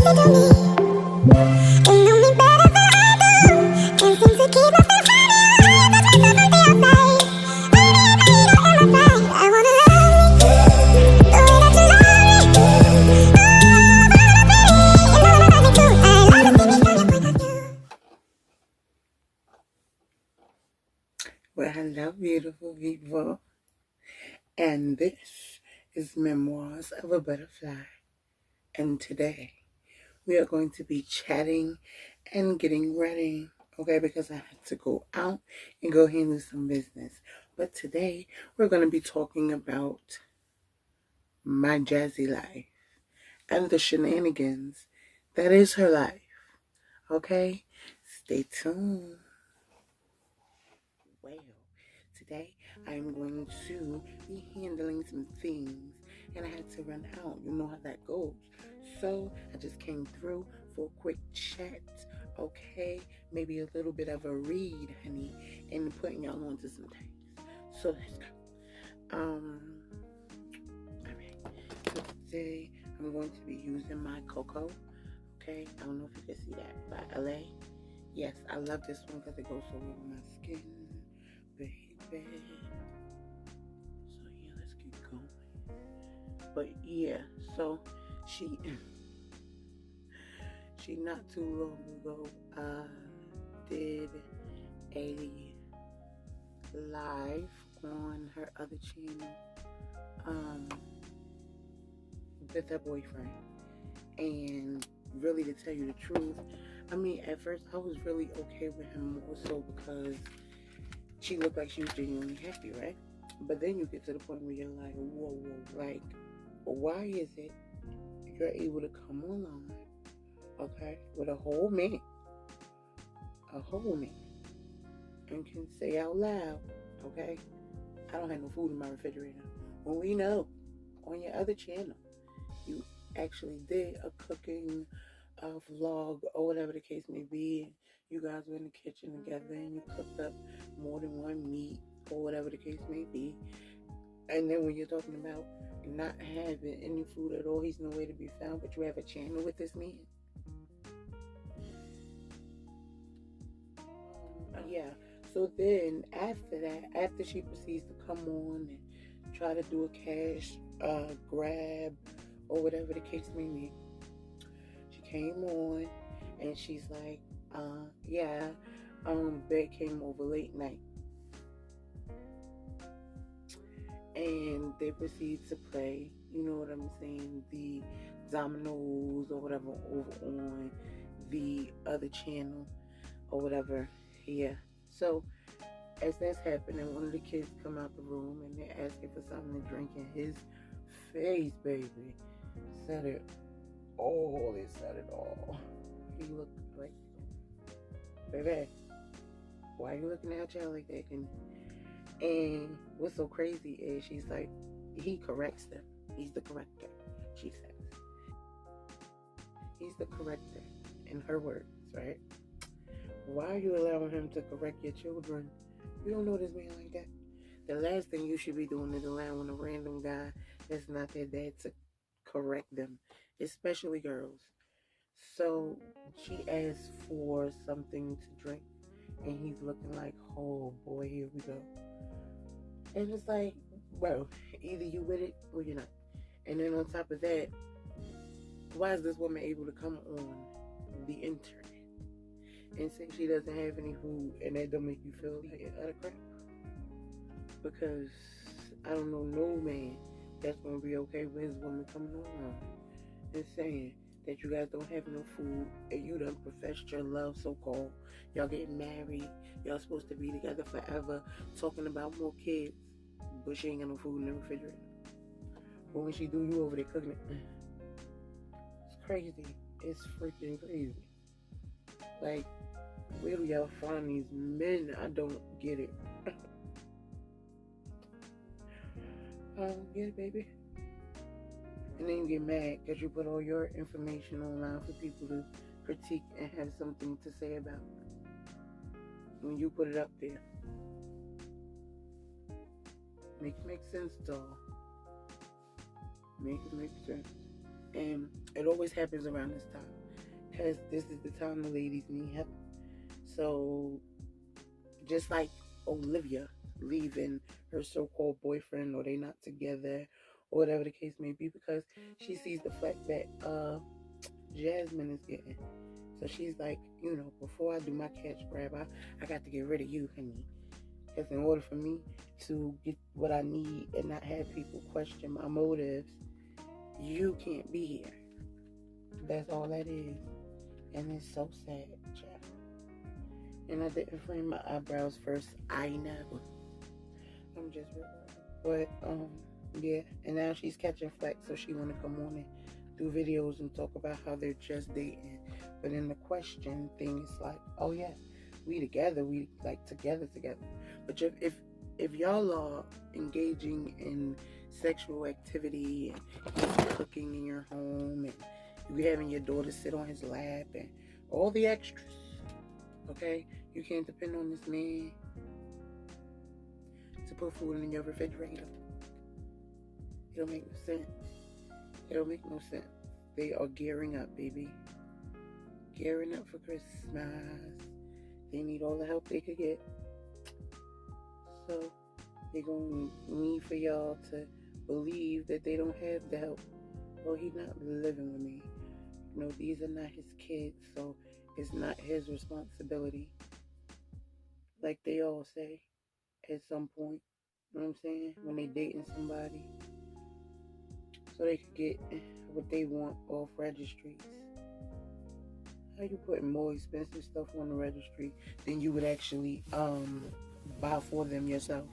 Well, hello, beautiful people, and this is Memoirs of a Butterfly, and today we are going to be chatting and getting ready, okay, because I had to go out and go handle some business. But today we're going to be talking about my Jazzy life and the shenanigans that is her life, okay? Stay tuned. Well, today I'm going to be handling some things and I had to run out. You know how that goes. So I just came through for a quick chat, okay? Maybe a little bit of a read, honey, and putting y'all onto some things. So let's go. Alright. So today I'm going to be using my Cocoa, okay? I don't know if you can see that, by LA. Yes, I love this one because it goes so well with my skin. Baby. So yeah, let's keep going. But yeah, so she not too long ago did a live on her other channel with her boyfriend. And really, to tell you the truth, I mean, at first I was really okay with him, more so because she looked like she was genuinely happy, right? But then you get to the point where you're like, whoa, like, why is it you're able to come online, okay, with a whole man, and can say out loud, okay, I don't have no food in my refrigerator, when we know on your other channel you actually did a cooking vlog or whatever the case may be. You guys were in the kitchen together and you cooked up more than one meat or whatever the case may be. And then when you're talking about not having any food at all, he's nowhere to be found, but you have a channel with this man. Yeah. So then after that, after she proceeds to come on and try to do a cash grab or whatever the case may be, she came on and she's like, Bed came over late night. And they proceed to play, you know what I'm saying, the dominoes or whatever over on the other channel or whatever. Yeah. So as that's happening, one of the kids come out the room and they're asking for something to drink, and his face, baby, said it all. It said it all. He looked like, baby, why are you looking at your child like that? And what's so crazy is she's like, he corrects them. He's the corrector, she says. He's the corrector, in her words, right? Why are you allowing him to correct your children? You don't know this man like that. The last thing you should be doing is allowing a random guy that's not their dad to correct them, especially girls. So she asked for something to drink, and he's looking like, oh boy, here we go. And it's like, well, either you with it or you're not. And then on top of that, why is this woman able to come on the internet and say she doesn't have any food, and that don't make you feel like utter crap? Because I don't know no man that's gonna be okay with his woman coming on and saying that you guys don't have no food and you done professed your love, so-called. Y'all getting married, y'all supposed to be together forever, talking about more kids, but she ain't got no food in the refrigerator. But when she do, you over there cooking it. It's crazy. It's freaking crazy. Like, where do y'all find these men? I don't get it. I don't get it, baby. And then you get mad because you put all your information online for people to critique and have something to say about. When you put it up there. Make sense, doll. Make it make sense. And it always happens around this time, because this is the time the ladies need help. So just like Olivia leaving her so-called boyfriend, or they not together, or whatever the case may be, because she sees the fact that Jasmine is getting. So she's like, before I do my catch grab, I got to get rid of you, honey. Because in order for me to get what I need and not have people question my motives, you can't be here. That's all that is. And it's so sad, child. And I didn't frame my eyebrows first. I know. I'm just real. But, yeah. And now she's catching flack, so she want to come on and do videos and talk about how they're just dating. But in the question thing, it's like, oh yeah, we together, we like together. But if y'all are engaging in sexual activity and he's cooking in your home and you having your daughter sit on his lap and all the extras, okay, you can't depend on this man to put food in your refrigerator. It don't make no sense. It don't make no sense. They are gearing up, baby. Gearing up for Christmas. They need all the help they could get. So they're going to need for y'all to believe that they don't have the help. Well, he's not living with me. These are not his kids, so it's not his responsibility. Like they all say at some point. You know what I'm saying? When they dating somebody. So they could get what they want off registries. How you putting more expensive stuff on the registry than you would actually buy for them yourself?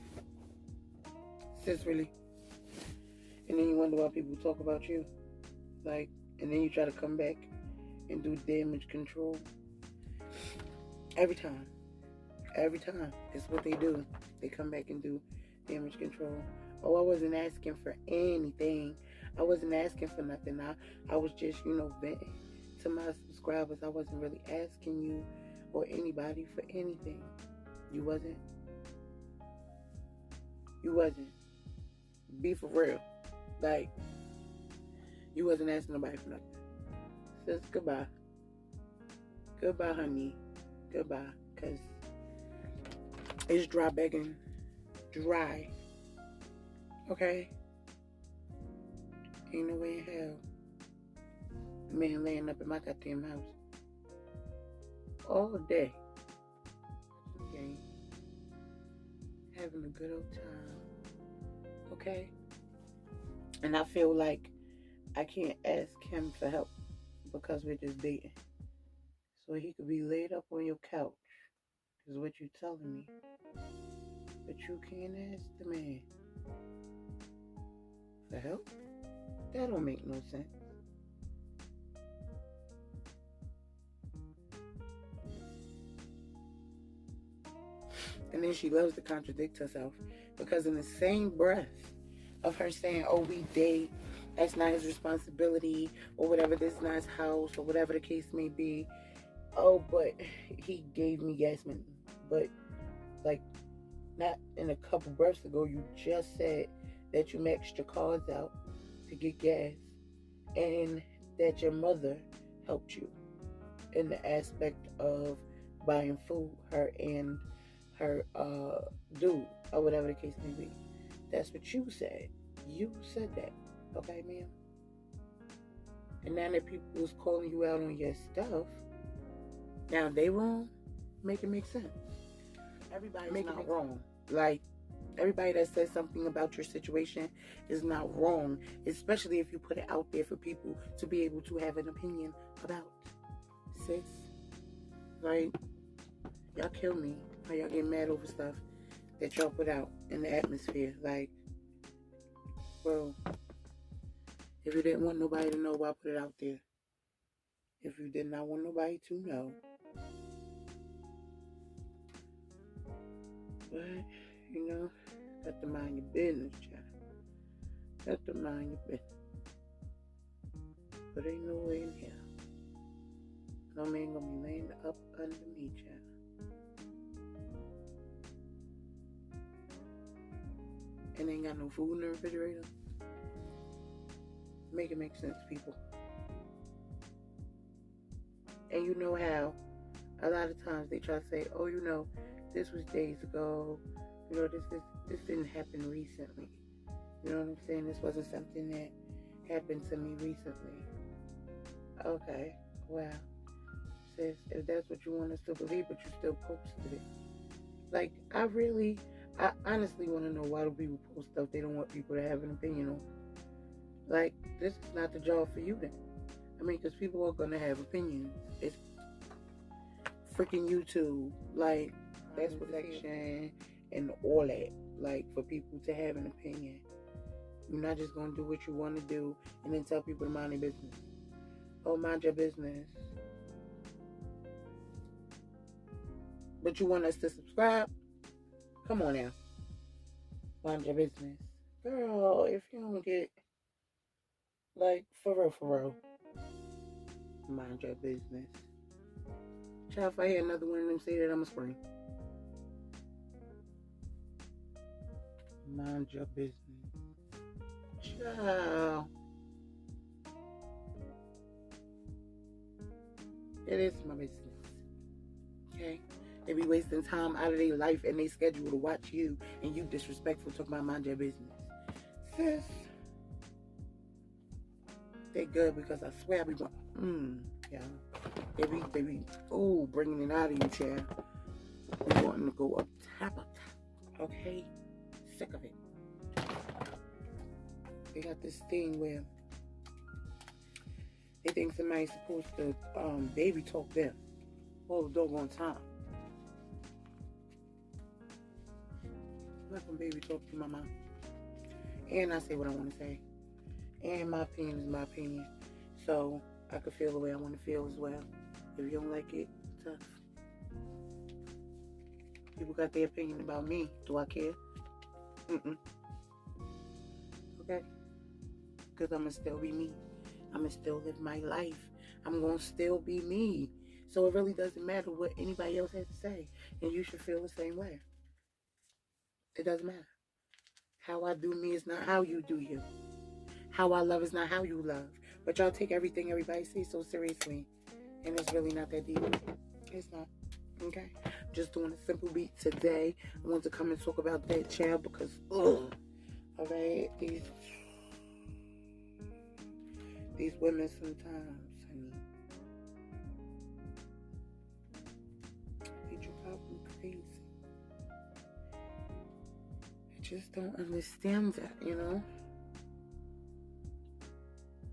Sis, really? And then you wonder why people talk about you. Like, and then you try to come back and do damage control. Every time. It's what they do. They come back and do damage control. Oh, I wasn't asking for anything. I wasn't asking for nothing. I was just, venting to my subscribers. I wasn't really asking you or anybody for anything. You wasn't. Be for real. Like, you wasn't asking nobody for nothing. Sis, goodbye. Goodbye, honey. Goodbye. Because it's dry begging. Dry. Okay? Ain't no way in hell. A man laying up in my goddamn house all day. Okay? Having a good old time. Okay? And I feel like I can't ask him for help because we're just dating. So he could be laid up on your couch, is what you're telling me. But you can't ask the man for help? That don't make no sense. And then she loves to contradict herself, because in the same breath of her saying, oh, we date, that's not his responsibility, or whatever, this is not his house, or whatever the case may be. Oh, but he gave me gas money. But, like, not in a couple breaths ago, you just said that you maxed your cards out to get gas, and that your mother helped you in the aspect of buying food, her and her dude, or whatever the case may be. That's what you said. You said that. Okay, ma'am? And now that people is calling you out on your stuff, now they wrong? Make it make sense. Everybody's not wrong. Like, everybody that says something about your situation is not wrong, especially if you put it out there for people to be able to have an opinion about. Sis, like, y'all kill me. How y'all get mad over stuff that y'all put out in the atmosphere? Like, bro, if you didn't want nobody to know, why put it out there? If you did not want nobody to know. But, got to mind your business, child. Got to mind your business. But ain't no way in hell. No man gonna be laying up under me, child. And ain't got no food in the refrigerator. Make it make sense, people. And you know how a lot of times they try to say, oh, you know, this was days ago. You know, this didn't happen recently. You know what I'm saying? This wasn't something that happened to me recently. Okay, well, sis, if that's what you want us to believe, but you still posted it. Like, I honestly want to know, why do people post stuff they don't want people to have an opinion on? Like, this is not the job for you then. I mean, because people are going to have opinions. It's freaking YouTube. Like, that's protection and all that. Like, for people to have an opinion. You're not just going to do what you want to do and then tell people to mind their business. Oh, mind your business. But you want us to subscribe? Come on now. Mind your business. Girl, if you don't get, like, for real, mind your business. Child, if I hear another one of them say that, I'm a spring. Mind your business. Child. It is my business. Okay? They be wasting time out of their life and their schedule to watch you, and you disrespectful talking about mind your business. Sis, they good, because I swear I be going, yeah. They be, ooh, bringing it out of you, child. We wanting to go up top. Okay? Sick of it. They got this thing where they think somebody's supposed to baby talk them all the doggone time. I'm not gonna baby talk to my mom. And I say what I want to say. And my opinion is my opinion. So I can feel the way I want to feel as well. If you don't like it, tough. People got their opinion about me. Do I care? Okay? Because I'm going to still be me. I'm going to still live my life. I'm going to still be me. So it really doesn't matter what anybody else has to say. And you should feel the same way. It doesn't matter. How I do me is not how you do you. How I love is not how you love. But y'all take everything everybody says so seriously. And it's really not that deep. It's not. Okay? Just doing a simple beat today. I want to come and talk about that, child, because, ugh. Alright? These women sometimes, honey, they drive me crazy. I just don't understand that, you know?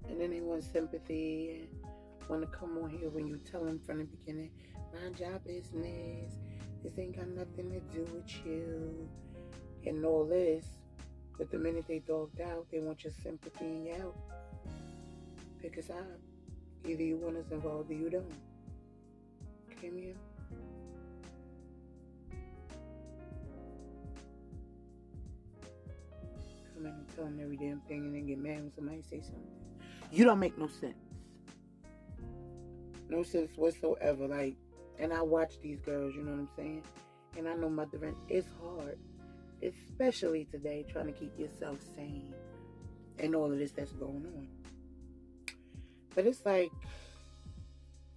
And then they want sympathy and want to come on here when you tell them from the beginning, mind your business, this ain't got nothing to do with you, and all this. But the minute they dogged out, they want your sympathy and your help. Pick a side. Either you want us involved or you don't. Okay, Mia? Come in and tell them every damn thing and then get mad when somebody say something. You don't make no sense. No sense whatsoever. Like, and I watch these girls, you know what I'm saying? And I know mothering is hard. Especially today, trying to keep yourself sane. And all of this that's going on. But it's like,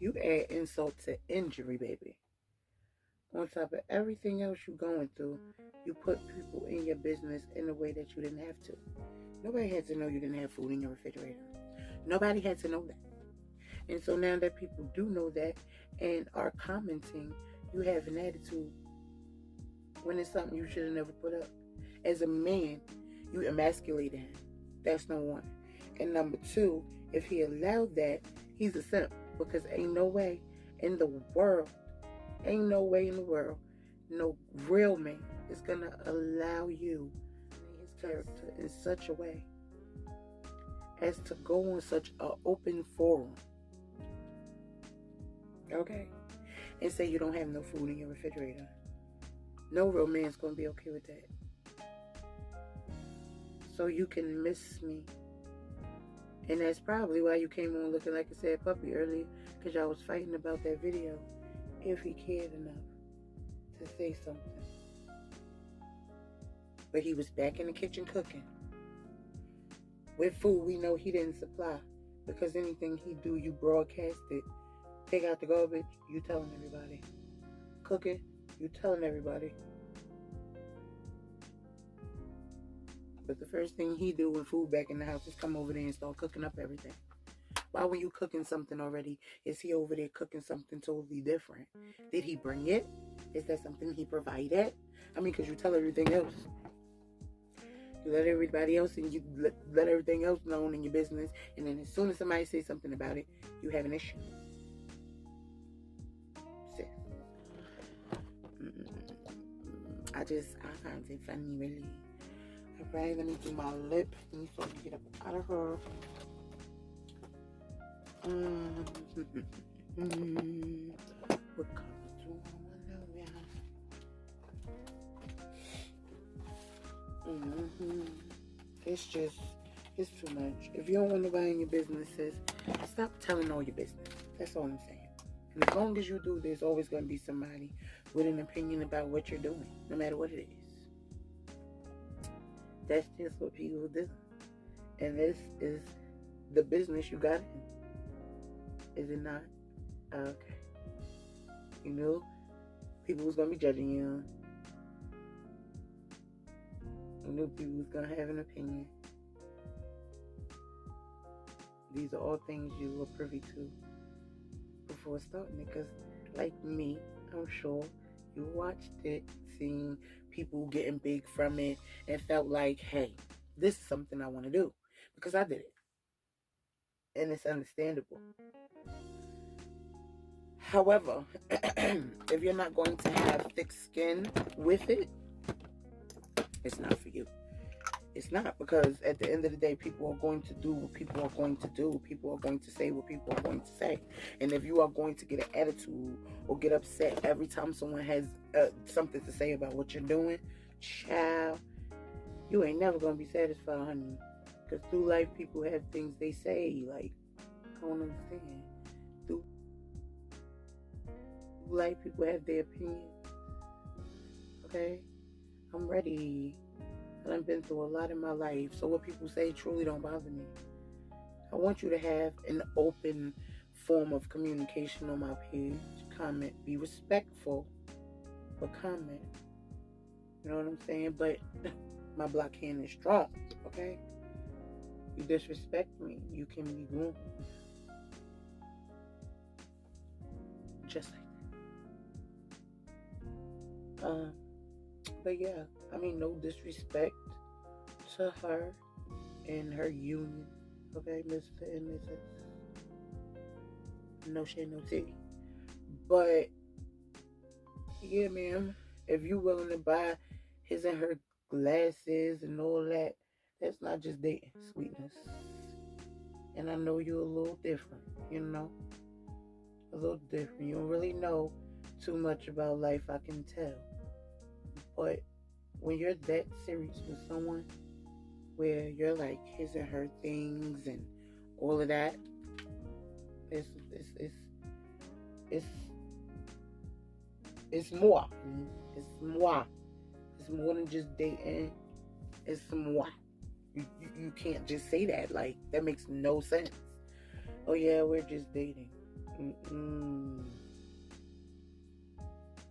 you add insult to injury, baby. On top of everything else you're going through, you put people in your business in a way that you didn't have to. Nobody had to know you didn't have food in your refrigerator. Nobody had to know that. And so now that people do know that and are commenting, you have an attitude when it's something you should have never put up. As a man, you emasculated him. That's number one. And number two, if he allowed that, he's a simp. Because ain't no way in the world, no real man is going to allow you his character in such a way as to go on such an open forum. Okay? And say you don't have no food in your refrigerator. No real man's going to be okay with that. So you can miss me. And that's probably why you came on looking like a sad puppy earlier, because y'all was fighting about that video. If he cared enough to say something. But he was back in the kitchen cooking. With food, we know he didn't supply. Because anything he do, you broadcast it. Take out the garbage, you telling everybody. Cooking, you telling everybody. But the first thing he do when food back in the house is come over there and start cooking up everything. Why were you cooking something already? Is he over there cooking something totally different? Did he bring it? Is that something he provided? I mean, because you tell everything else. You let everybody else and you let everything else known in your business. And then as soon as somebody says something about it, you have an issue. Sis. I find it funny, really. Alright, let me do my lip. Let me start to get up out of her. What color do I want to wear? It's too much. If you don't want nobody in your business, stop telling all your business. That's all I'm saying. And as long as you do, there's always going to be somebody with an opinion about what you're doing, no matter what it is. That's just what people do. And this is the business you got in. Is it not? Okay. You know, people was going to be judging you. You knew people was going to have an opinion. These are all things you were privy to before starting it. Because like me, I'm sure you watched it, seen people getting big from it, and felt like, hey, this is something I want to do. Because I did it. And it's understandable. However, if you're not going to have thick skin with it, it's not for you. It's not, because at the end of the day, people are going to do what people are going to do. People are going to say what people are going to say. And if you are going to get an attitude or get upset every time someone has something to say about what you're doing, child, you ain't never going to be satisfied, honey. Because through life, people have things they say, like, I don't understand. Through life, people have their opinions. Okay? I'm ready. And I've been through a lot in my life. So what people say truly don't bother me. I want you to have an open form of communication on my page. Comment. Be respectful. But comment. You know what I'm saying? But my block hand is strong. Okay? You disrespect me, you can be gone. Just like that. But yeah, I mean, no disrespect to her and her union. Okay, Mr. and Mrs. No shade, no tea. But yeah, ma'am, if you willing to buy his and her glasses and all that, that's not just dating, sweetness. And I know you're a little different, you know? A little different. You don't really know too much about life, I can tell. But when you're that serious with someone, where you're like his and her things and all of that, it's more. It's more. It's more than just dating. It's more. You can't just say that. Like, that makes no sense. Oh yeah, we're just dating.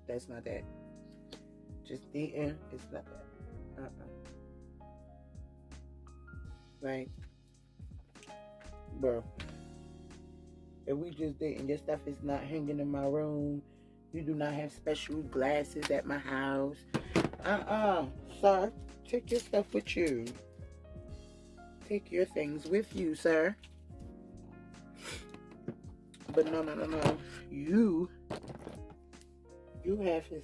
That's not that. Just dating, it's not that. Right? Bro. If we just dating, your stuff is not hanging in my room. You do not have special glasses at my house. Sir, take your stuff with you. Take your things with you, sir. But no. You have his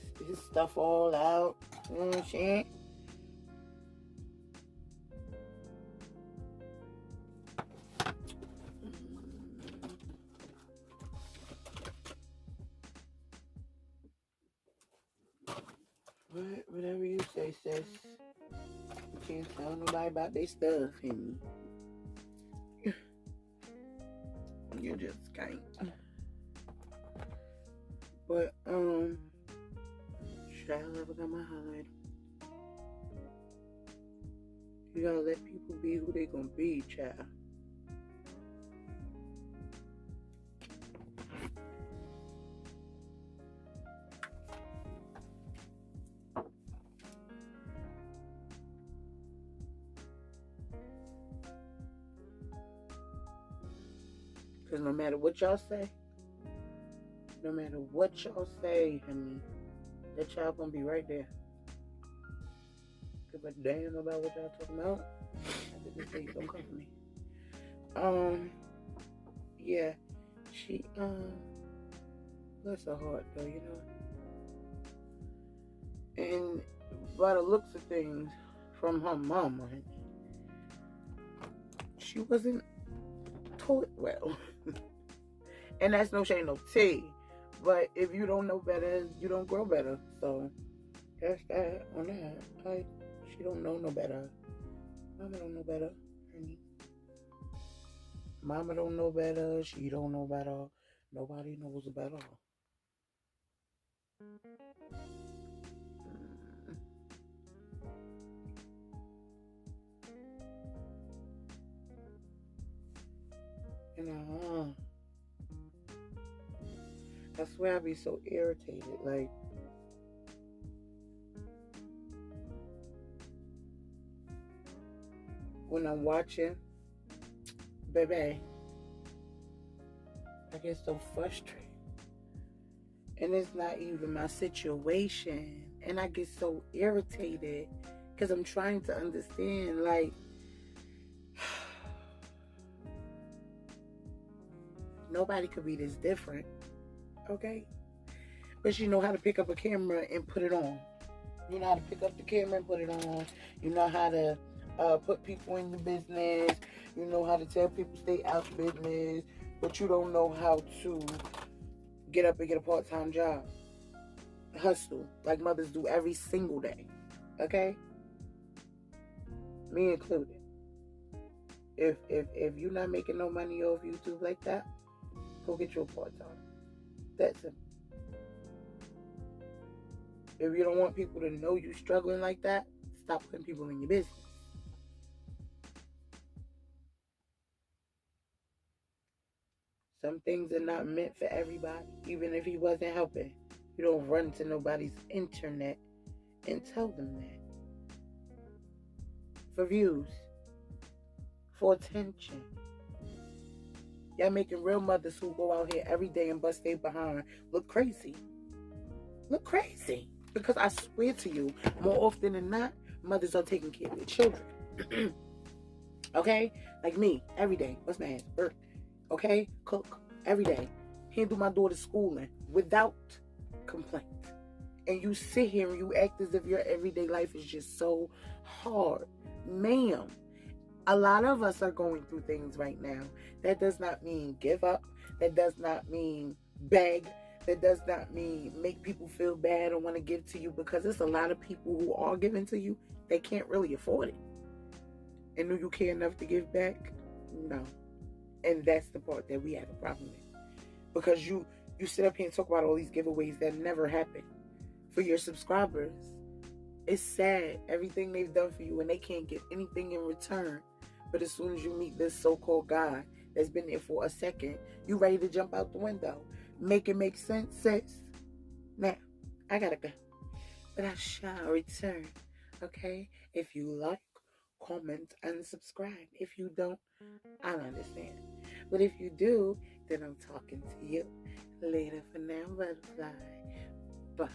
stuff all out. You know what I'm saying? Whatever you say, sis. You can't tell nobody about their stuff, honey. You just can't. But, should I ever got my highlighter? You gotta let people be who they gonna be, child. Because no matter what y'all say, honey, that child gonna be right there. Give a damn about what y'all talking about. After this day, don't come for me. Yeah, she, bless her heart though, you know. And by the looks of things, from her mama, she wasn't taught well. And that's no shade, no tea. But if you don't know better, you don't grow better. So that's that on that. Like, she don't know no better. Mama don't know better, honey. Mama don't know better. She don't know better. Nobody knows better. And I swear I be so irritated. Like, when I'm watching, baby, I get so frustrated. And it's not even my situation. And I get so irritated because I'm trying to understand, like, nobody could be this different, okay? But you know how to pick up a camera and put it on. You know how to pick up the camera and put it on. You know how to put people in the business. You know how to tell people stay out of business. But you don't know how to get up and get a part-time job. Hustle, like mothers do every single day, okay? Me included. If you're not making no money off YouTube like that, go get your part-time. That's it. If you don't want people to know you struggling like that, stop putting people in your business. Some things are not meant for everybody. Even if he wasn't helping, you don't run to nobody's internet and tell them that. For views. For attention. Y'all making real mothers who go out here every day and bust their behind look crazy. Look crazy. Because I swear to you, more often than not, mothers are taking care of their children. Okay? Like me, every day. What's my ass? Work. Okay? Cook. Every day. Handle my daughter's schooling without complaint. And you sit here and you act as if your everyday life is just so hard. Ma'am, a lot of us are going through things right now. That does not mean give up. That does not mean beg. That does not mean make people feel bad or want to give to you, because there's a lot of people who are giving to you, they can't really afford it. And do you care enough to give back? No. And that's the part that we have a problem with. Because you sit up here and talk about all these giveaways that never happen for your subscribers. It's sad, everything they've done for you, and they can't get anything in return. But as soon as you meet this so-called guy that's been there for a second, you ready to jump out the window. Make it make sense, sis? Now, I gotta go. But I shall return, okay? If you like, comment, and subscribe. If you don't, I understand. But if you do, then I'm talking to you. Later for now, butterfly. Bye.